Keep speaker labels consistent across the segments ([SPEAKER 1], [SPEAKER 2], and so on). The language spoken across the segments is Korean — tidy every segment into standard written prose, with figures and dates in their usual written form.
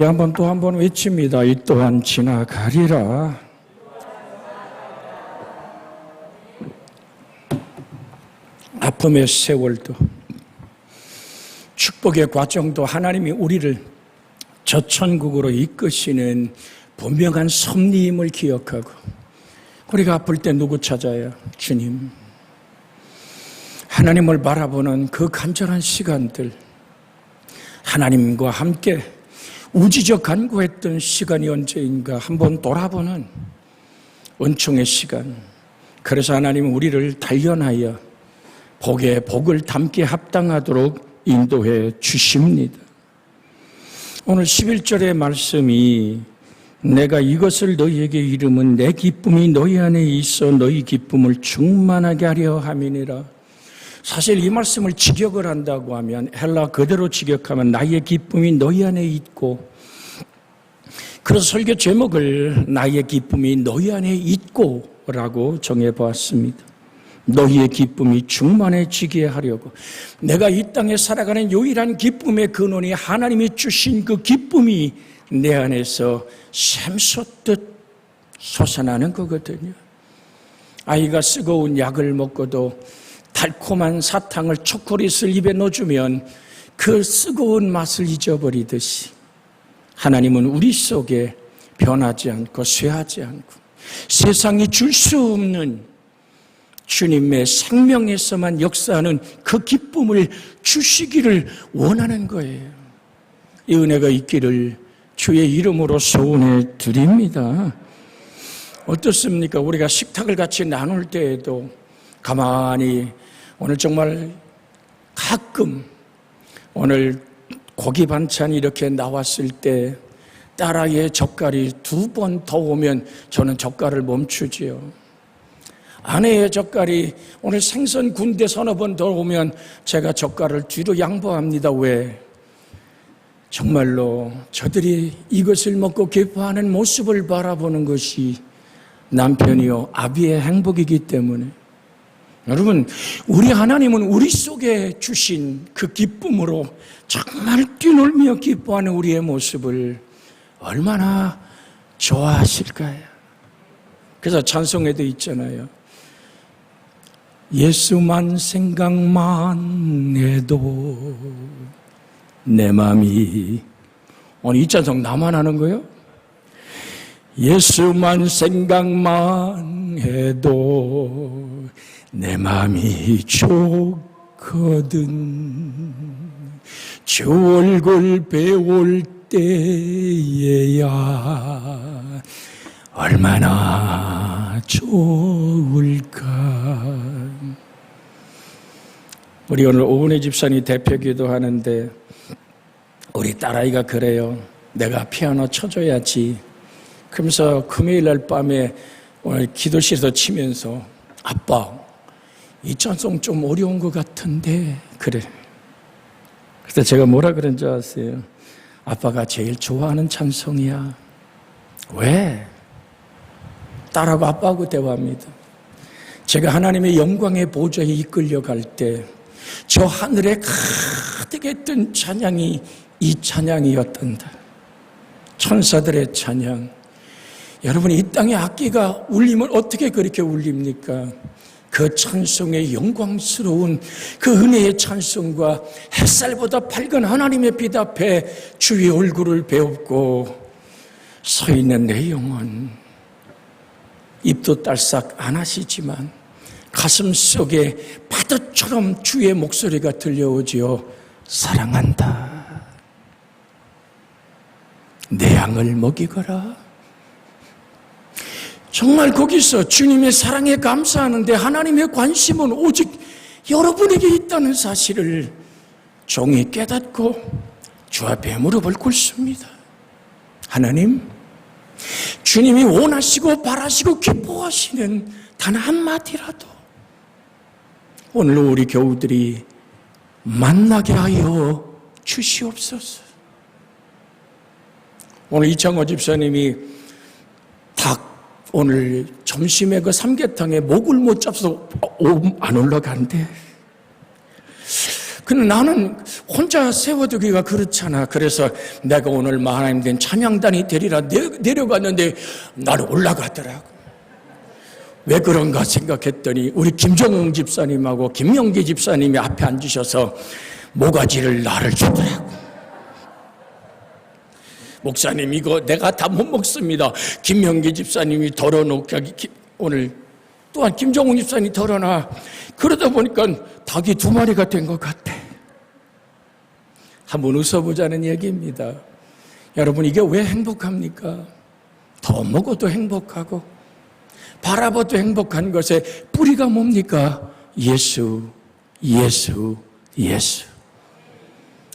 [SPEAKER 1] 한번 또 한 번 외칩니다. 이 또한 지나가리라. 아픔의 세월도 축복의 과정도 하나님이 우리를 저 천국으로 이끄시는 분명한 섭리임을 기억하고, 우리가 아플 때 누구 찾아야? 주님. 하나님을 바라보는 그 간절한 시간들, 하나님과 함께 우지적 간구했던 시간이 언제인가 한번 돌아보는 은총의 시간. 그래서 하나님은 우리를 단련하여 복에 복을 담게 합당하도록 인도해 주십니다. 오늘 11절의 말씀이 내가 이것을 너희에게 이름은 내 기쁨이 너희 안에 있어 너희 기쁨을 충만하게 하려 함이니라. 사실 이 말씀을 직역을 한다고 하면, 헬라 그대로 직역하면 나의 기쁨이 너희 안에 있고, 그래서 설교 제목을 나의 기쁨이 너희 안에 있고 라고 정해보았습니다. 너희의 기쁨이 충만해지게 하려고, 내가 이 땅에 살아가는 유일한 기쁨의 근원이 하나님이 주신 그 기쁨이 내 안에서 샘솟듯 솟아나는 거거든요. 아이가 쓰거운 약을 먹고도 달콤한 사탕을, 초콜릿을 입에 넣어주면 그 쓰거운 맛을 잊어버리듯이, 하나님은 우리 속에 변하지 않고 쇠하지 않고 세상이 줄 수 없는 주님의 생명에서만 역사하는 그 기쁨을 주시기를 원하는 거예요. 이 은혜가 있기를 주의 이름으로 소원해 드립니다. 어떻습니까? 우리가 식탁을 같이 나눌 때에도 가만히, 오늘 정말 가끔 오늘 고기 반찬이 이렇게 나왔을 때 딸아이의 젓갈이 2번 더 오면 저는 젓갈을 멈추지요. 아내의 젓갈이 오늘 생선 군대 서너 번 더 오면 제가 젓갈을 뒤로 양보합니다. 왜? 정말로 저들이 이것을 먹고 기뻐하는 모습을 바라보는 것이 남편이요 아비의 행복이기 때문에. 여러분, 우리 하나님은 우리 속에 주신 그 기쁨으로 정말 뛰놀며 기뻐하는 우리의 모습을 얼마나 좋아하실까요? 그래서 찬송에도 있잖아요. 예수만 생각만 해도 내 맘이, 오늘 이 찬송 나만 하는 거예요? 예수만 생각만 해도 내 맘이 좋거든. 주 얼굴 배울 때에야 얼마나 좋을까. 우리 오늘 오은혜 집사님 대표기도 하는데 우리 딸아이가 그래요. 내가 피아노 쳐줘야지. 그러면서 금요일 날 밤에 오늘 기도실에서 치면서, 아빠 이 찬송 좀 어려운 것 같은데. 그래. 그래서 제가 뭐라 그런 줄 아세요? 아빠가 제일 좋아하는 찬송이야. 왜? 딸하고 아빠하고 대화합니다. 제가 하나님의 영광의 보좌에 이끌려갈 때 저 하늘에 가득했던 찬양이 이 찬양이었단다. 천사들의 찬양. 여러분, 이 땅의 악기가 울리면 어떻게 그렇게 울립니까? 그 찬송의 영광스러운 그 은혜의 찬송과 햇살보다 밝은 하나님의 빛 앞에 주의 얼굴을 배웁고 서 있는 내 영혼, 입도 딸싹 안 하시지만 가슴 속에 파도처럼 주의 목소리가 들려오지요. 사랑한다. 내 양을 먹이거라. 정말 거기서 주님의 사랑에 감사하는데 하나님의 관심은 오직 여러분에게 있다는 사실을 종이 깨닫고 주 앞에 무릎을 꿇습니다. 하나님, 주님이 원하시고 바라시고 기뻐하시는 단 한마디라도 오늘 우리 교우들이 만나게 하여 주시옵소서. 오늘 이창호 집사님이 닭 오늘 점심에 그 삼계탕에 목을 못 잡아서 안 올라간대. 근데 나는 혼자 세워두기가 그렇잖아. 그래서 내가 오늘 하나님 된 찬양단이 되리라 내려갔는데 나를 올라가더라고. 왜 그런가 생각했더니 우리 김정웅 집사님하고 김명기 집사님이 앞에 앉으셔서 모가지를 나를 주더라고. 목사님, 이거 내가 다 못 먹습니다. 김명기 집사님이 덜어놓게 오늘 또한 김정웅 집사님이 덜어놔. 그러다 보니까 닭이 2마리가 된 것 같아. 한번 웃어보자는 얘기입니다. 여러분, 이게 왜 행복합니까? 더 먹어도 행복하고 바라봐도 행복한 것의 뿌리가 뭡니까? 예수, 예수, 예수.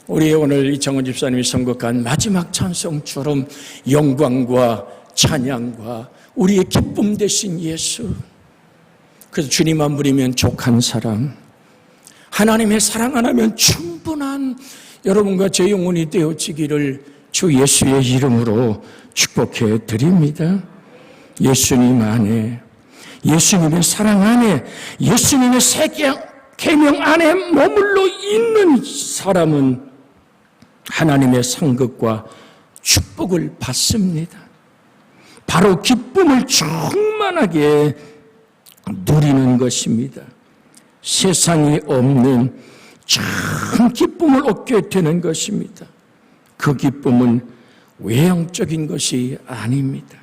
[SPEAKER 1] 우리 오늘 이창원 집사님이 선곡한 마지막 찬송처럼 영광과 찬양과 우리의 기쁨 되신 예수. 그래서 주님만 부리면 족한 사람, 하나님의 사랑 하나면 충분한 여러분과 제 영혼이 되어지기를 주 예수의 이름으로 축복해 드립니다. 예수님 안에, 예수님의 사랑 안에, 예수님의 새 계명 안에 머물러 있는 사람은 하나님의 상급과 축복을 받습니다. 바로 기쁨을 충만하게 누리는 것입니다. 세상에 없는 참 기쁨을 얻게 되는 것입니다. 그 기쁨은 외형적인 것이 아닙니다.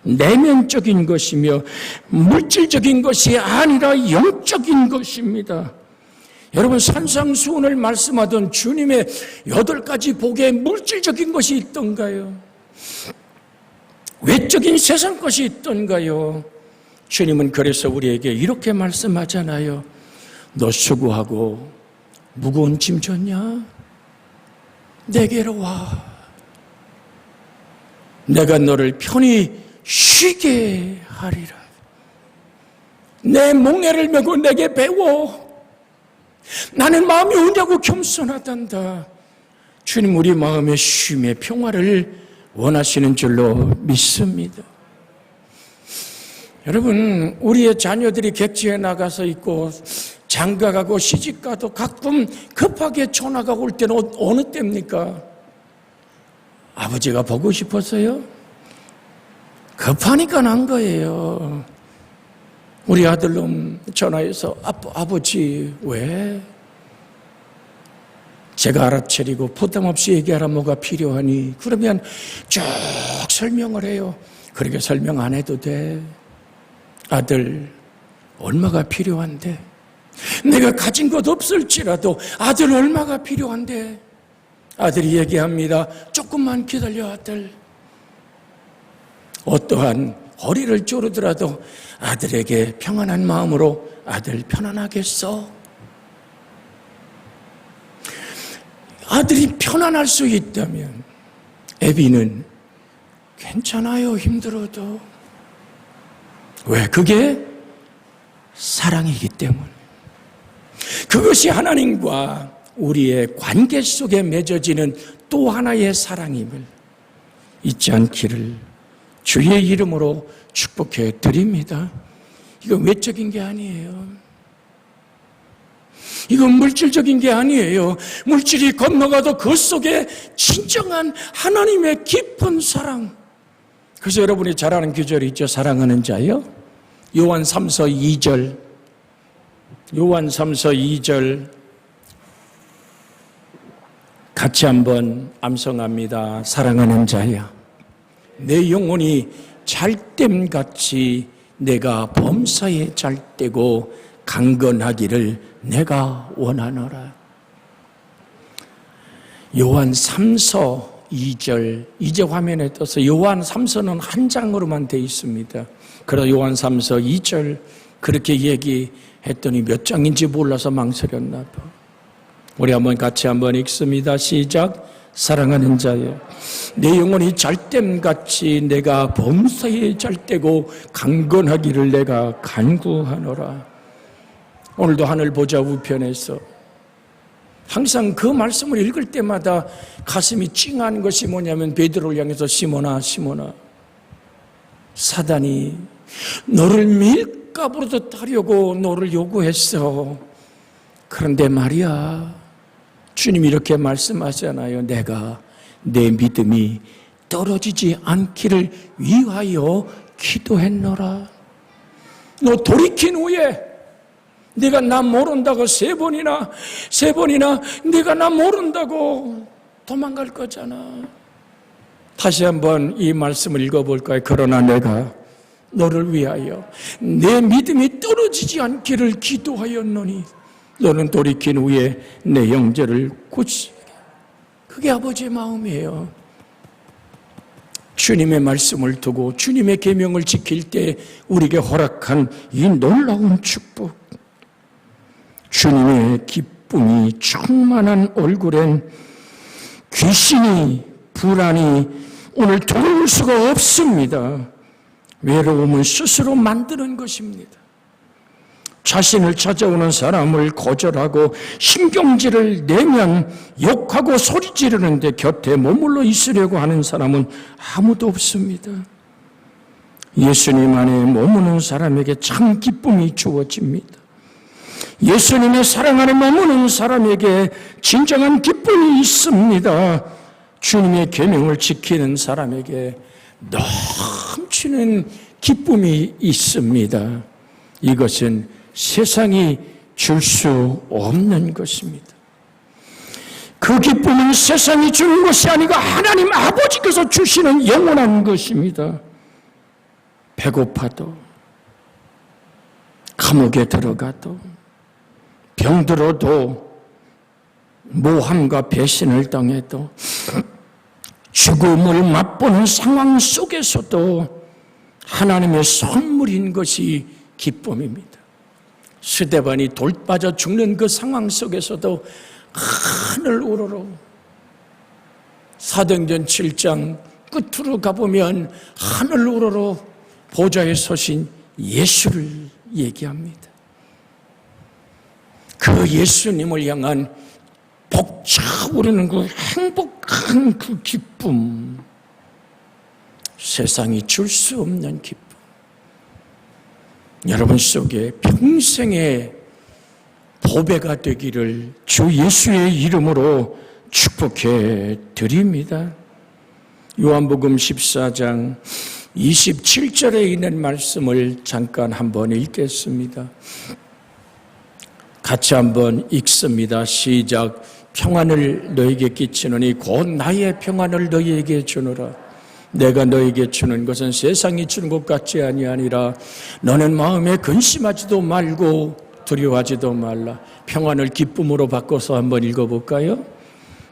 [SPEAKER 1] 내면적인 것이며 물질적인 것이 아니라 영적인 것입니다. 여러분, 산상수훈을 말씀하던 주님의 8가지 복에 물질적인 것이 있던가요? 외적인 세상 것이 있던가요? 주님은 그래서 우리에게 이렇게 말씀하잖아요. 너 수고하고 무거운 짐 졌냐? 내게로 와. 내가 너를 편히 쉬게 하리라. 내 몽해를 메고 내게 배워. 나는 마음이 온유하고 겸손하단다. 주님, 우리 마음의 쉼의 평화를 원하시는 줄로 믿습니다. 여러분, 우리의 자녀들이 객지에 나가서 있고 장가가고 시집가도 가끔 급하게 전화가 올 때는 어느 때입니까? 아버지가 보고 싶었어요? 급하니까 난 거예요. 우리 아들놈 전화해서 아버지 왜? 제가 알아차리고 부담 없이 얘기하라. 뭐가 필요하니? 그러면 쭉 설명을 해요. 그렇게 설명 안 해도 돼. 아들 얼마가 필요한데? 내가 가진 것 없을지라도 아들 얼마가 필요한데? 아들이 얘기합니다. 조금만 기다려 아들. 어떠한 허리를 조르더라도 아들에게 평안한 마음으로 아들 편안하겠어? 아들이 편안할 수 있다면 애비는 괜찮아요, 힘들어도. 왜? 그게 사랑이기 때문에. 그것이 하나님과 우리의 관계 속에 맺어지는 또 하나의 사랑임을 잊지 않기를 주의 이름으로 축복해 드립니다. 이건 외적인 게 아니에요. 이건 물질적인 게 아니에요. 물질이 건너가도 그 속에 진정한 하나님의 깊은 사랑. 그래서 여러분이 잘 아는 구절이 있죠. 사랑하는 자요. 요한 3서 2절. 요한 3서 2절 같이 한번 암송합니다. 사랑하는 자야, 내 영혼이 잘됨같이 내가 범사에 잘되고 강건하기를 내가 원하노라. 요한 3서 2절, 이제 화면에 떠서 요한 3서는 한 장으로만 되어 있습니다. 그래서 요한 3서 2절 그렇게 얘기했더니 몇 장인지 몰라서 망설였나 봐. 우리 한번 같이 한번 읽습니다. 시작. 사랑하는 자여, 내 영혼이 잘됨같이 내가 범사에 잘되고 강건하기를 내가 간구하노라. 오늘도 하늘 보좌 우편에서 항상 그 말씀을 읽을 때마다 가슴이 찡한 것이 뭐냐면 베드로를 향해서 시몬아 시몬아, 사단이 너를 밀가부르듯 하려고 너를 요구했어. 그런데 말이야, 주님이 이렇게 말씀하잖아요. 내가 내 믿음이 떨어지지 않기를 위하여 기도했노라. 너 돌이킨 후에 네가 나 모른다고 세 번이나 네가 나 모른다고 도망갈 거잖아. 다시 한번 이 말씀을 읽어볼까요? 그러나 내가 너를 위하여 내 믿음이 떨어지지 않기를 기도하였노니 너는 돌이킨 후에 내 영절을 고치게. 그게 아버지의 마음이에요. 주님의 말씀을 두고 주님의 계명을 지킬 때 우리에게 허락한 이 놀라운 축복, 주님의 기쁨이 충만한 얼굴엔 귀신이, 불안이 오늘 들어올 수가 없습니다. 외로움은 스스로 만드는 것입니다. 자신을 찾아오는 사람을 거절하고 신경질을 내면 욕하고 소리 지르는데 곁에 머물러 있으려고 하는 사람은 아무도 없습니다. 예수님 안에 머무는 사람에게 참 기쁨이 주어집니다. 예수님의 사랑 안에 머무는 사람에게 진정한 기쁨이 있습니다. 주님의 계명을 지키는 사람에게 넘치는 기쁨이 있습니다. 이것은 세상이 줄 수 없는 것입니다. 그 기쁨은 세상이 주는 것이 아니고 하나님 아버지께서 주시는 영원한 것입니다. 배고파도, 감옥에 들어가도, 병들어도, 모함과 배신을 당해도, 죽음을 맛보는 상황 속에서도 하나님의 선물인 것이 기쁨입니다. 스데반이 돌 빠져 죽는 그 상황 속에서도 하늘 우러러 사도행전 7장 끝으로 가보면 하늘 우러러 보좌에 서신 예수를 얘기합니다. 그 예수님을 향한 벅차오르는 그 행복한 그 기쁨, 세상이 줄 수 없는 기쁨, 여러분 속에 평생의 보배가 되기를 주 예수의 이름으로 축복해 드립니다. 요한복음 14장 27절에 있는 말씀을 잠깐 한번 읽겠습니다. 같이 한번 읽습니다. 시작. 평안을 너에게 끼치노니 곧 나의 평안을 너희에게 주노라. 내가 너에게 주는 것은 세상이 주는 것 같지 아니하니라. 너는 마음에 근심하지도 말고 두려워하지도 말라. 평안을 기쁨으로 바꿔서 한번 읽어볼까요?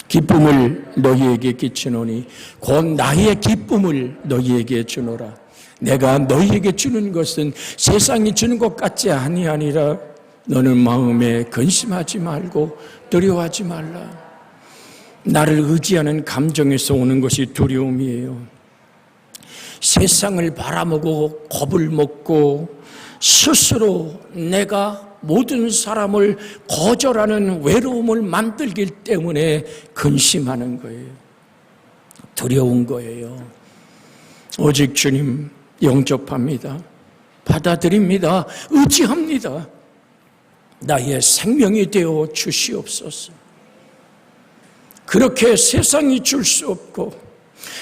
[SPEAKER 1] 기쁨을 너희에게 끼치노니 곧 나의 기쁨을 너희에게 주노라. 내가 너희에게 주는 것은 세상이 주는 것 같지 아니하니라. 너는 마음에 근심하지 말고 두려워하지 말라. 나를 의지하는 감정에서 오는 것이 두려움이에요. 세상을 바라보고 겁을 먹고 스스로 내가 모든 사람을 거절하는 외로움을 만들기 때문에 근심하는 거예요. 두려운 거예요. 오직 주님 영접합니다. 받아들입니다. 의지합니다. 나의 생명이 되어 주시옵소서. 그렇게 세상이 줄 수 없고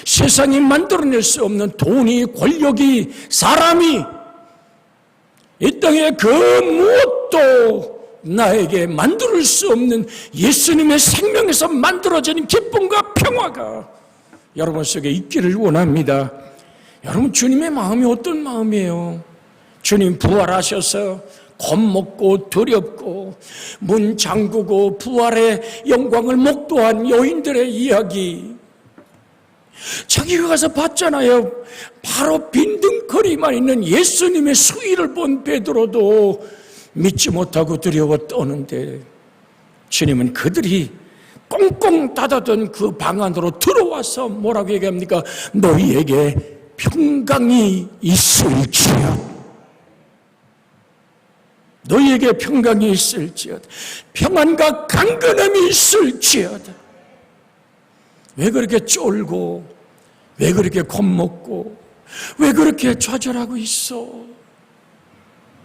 [SPEAKER 1] 세상이 만들어낼 수 없는 돈이, 권력이, 사람이, 이 땅에 그 무엇도 나에게 만들 수 없는 예수님의 생명에서 만들어지는 기쁨과 평화가 여러분 속에 있기를 원합니다. 여러분, 주님의 마음이 어떤 마음이에요? 주님 부활하셔서 겁먹고 두렵고 문 잠그고 부활의 영광을 목도한 여인들의 이야기, 자기가 가서 봤잖아요. 바로 빈둥거리만 있는 예수님의 수위를 본 베드로도 믿지 못하고 두려워 떠는데 주님은 그들이 꽁꽁 닫아둔 그 방 안으로 들어와서 뭐라고 얘기합니까? 너희에게 평강이 있을지어다. 너희에게 평강이 있을지어다. 평안과 강건함이 있을지어다. 왜 그렇게 쫄고, 왜 그렇게 겁먹고, 왜 그렇게 좌절하고 있어?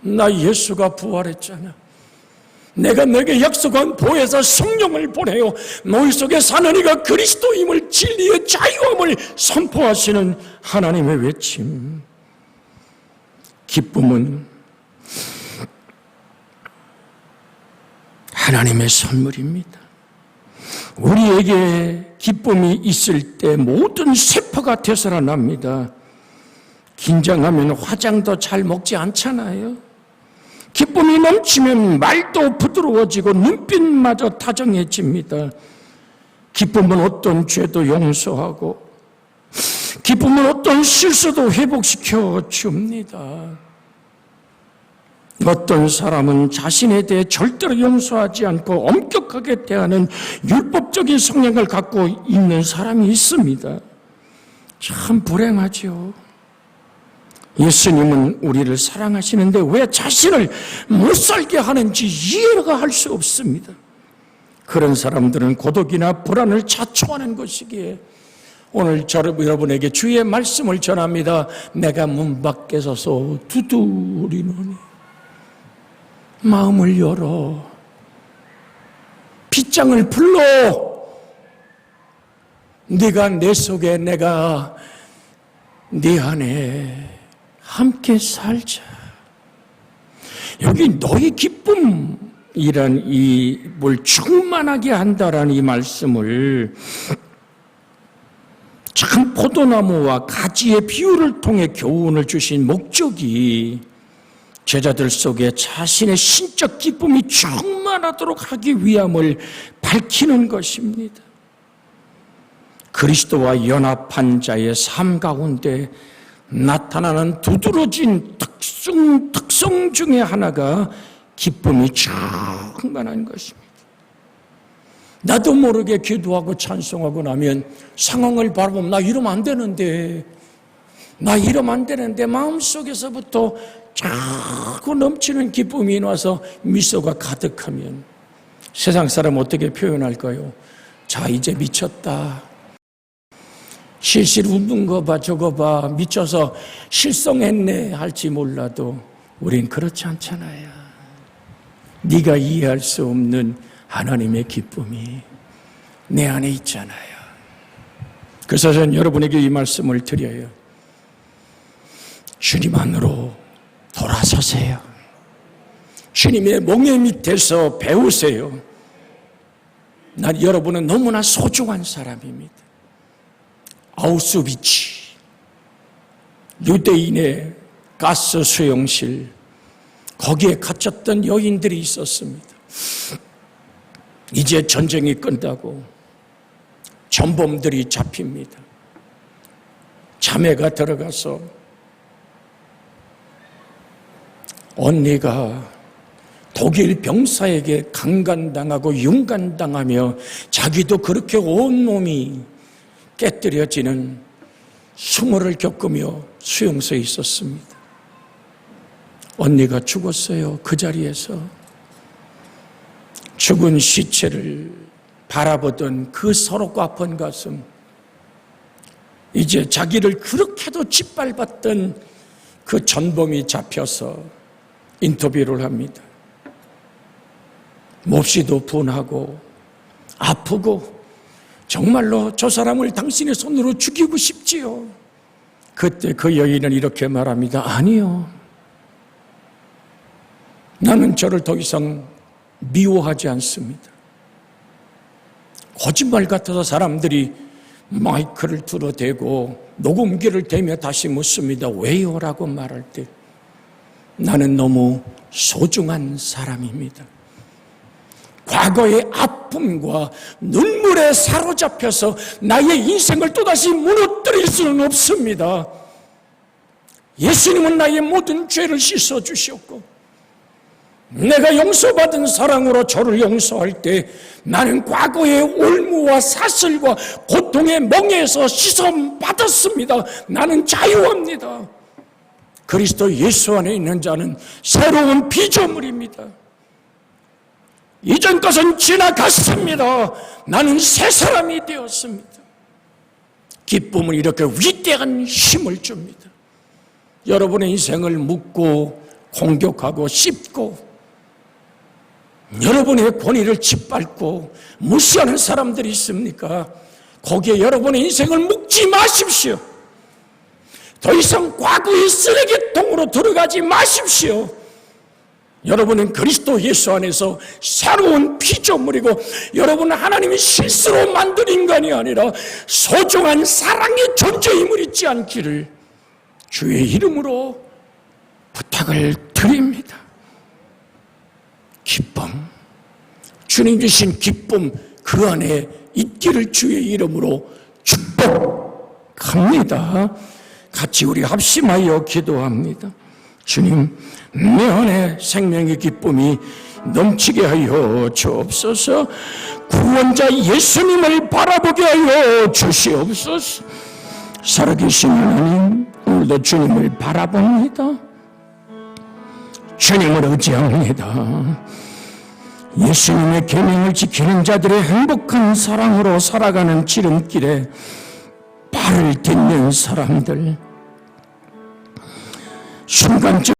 [SPEAKER 1] 나 예수가 부활했잖아. 내가 너에게 약속한 보혜사 성령을 보내어 너희 속에 사는 이가 그리스도임을 진리의 자유함을 선포하시는 하나님의 외침. 기쁨은 하나님의 선물입니다. 우리에게 기쁨이 있을 때 모든 세포가 되살아납니다. 긴장하면 화장도 잘 먹지 않잖아요. 기쁨이 넘치면 말도 부드러워지고 눈빛마저 다정해집니다. 기쁨은 어떤 죄도 용서하고 기쁨은 어떤 실수도 회복시켜 줍니다. 어떤 사람은 자신에 대해 절대로 용서하지 않고 엄격하게 대하는 율법적인 성향을 갖고 있는 사람이 있습니다. 참 불행하죠. 예수님은 우리를 사랑하시는데 왜 자신을 못 살게 하는지 이해가 할 수 없습니다. 그런 사람들은 고독이나 불안을 자초하는 것이기에 오늘 여러분에게 주의 말씀을 전합니다. 내가 문 밖에 서서 두드리노니 마음을 열어 빗장을 불러 네가 내 속에 내가 네 안에 함께 살자. 여기 너희 기쁨이란 이 뭘 충만하게 한다라는 이 말씀을 참 포도나무와 가지의 비유를 통해 교훈을 주신 목적이 제자들 속에 자신의 신적 기쁨이 충만하도록 하기 위함을 밝히는 것입니다. 그리스도와 연합한 자의 삶 가운데 나타나는 두드러진 특성 중에 하나가 기쁨이 충만한 것입니다. 나도 모르게 기도하고 찬송하고 나면 상황을 바라보면 나 이러면 안 되는데 마음속에서부터 자꾸 넘치는 기쁨이 나서 미소가 가득하면 세상 사람 어떻게 표현할까요? 자, 이제 미쳤다. 실실 웃는 거 봐, 저거 봐, 미쳐서 실성했네 할지 몰라도 우린 그렇지 않잖아요. 네가 이해할 수 없는 하나님의 기쁨이 내 안에 있잖아요. 그래서 저는 여러분에게 이 말씀을 드려요. 주님 안으로 돌아서세요. 주님의 멍에 밑에서 배우세요. 여러분은 너무나 소중한 사람입니다. 아우슈비츠, 유대인의 가스 수용실, 거기에 갇혔던 여인들이 있었습니다. 이제 전쟁이 끝나고 전범들이 잡힙니다. 자매가 들어가서 언니가 독일 병사에게 강간당하고 융간당하며 자기도 그렇게 온몸이 깨뜨려지는 수모를 겪으며 수용소에 있었습니다. 언니가 죽었어요. 그 자리에서 죽은 시체를 바라보던 그 서럽고 아픈 가슴, 이제 자기를 그렇게도 짓밟았던 그 전범이 잡혀서 인터뷰를 합니다. 몹시도 분하고 아프고 정말로 저 사람을 당신의 손으로 죽이고 싶지요. 그때 그 여인은 이렇게 말합니다. 아니요. 나는 저를 더 이상 미워하지 않습니다. 거짓말 같아서 사람들이 마이크를 들어대고 녹음기를 대며 다시 묻습니다. 왜요? 라고 말할 때 나는 너무 소중한 사람입니다. 과거의 아픔과 눈물에 사로잡혀서 나의 인생을 또다시 무너뜨릴 수는 없습니다. 예수님은 나의 모든 죄를 씻어주셨고 내가 용서받은 사랑으로 저를 용서할 때 나는 과거의 올무와 사슬과 고통의 멍에서 씻어받았습니다. 나는 자유합니다. 그리스도 예수 안에 있는 자는 새로운 피조물입니다. 이전 것은 지나갔습니다. 나는 새 사람이 되었습니다. 기쁨은 이렇게 위대한 힘을 줍니다. 여러분의 인생을 묻고 공격하고 씹고 여러분의 권위를 짓밟고 무시하는 사람들이 있습니까? 거기에 여러분의 인생을 묻지 마십시오. 더 이상 과거의 쓰레기통으로 들어가지 마십시오. 여러분은 그리스도 예수 안에서 새로운 피조물이고, 여러분은 하나님이 실수로 만든 인간이 아니라 소중한 사랑의 존재임을 잊지 않기를 주의 이름으로 부탁을 드립니다. 기쁨, 주님 주신 기쁨 그 안에 있기를 주의 이름으로 축복합니다. 같이 우리 합심하여 기도합니다. 주님, 내 안에 생명의 기쁨이 넘치게 하여 주옵소서. 구원자 예수님을 바라보게 하여 주시옵소서. 살아계신 하나님, 오늘도 주님을 바라봅니다. 주님을 의지합니다. 예수님의 계명을 지키는 자들의 행복한 사랑으로 살아가는 지름길에 발을 딛는 사람들, 순간적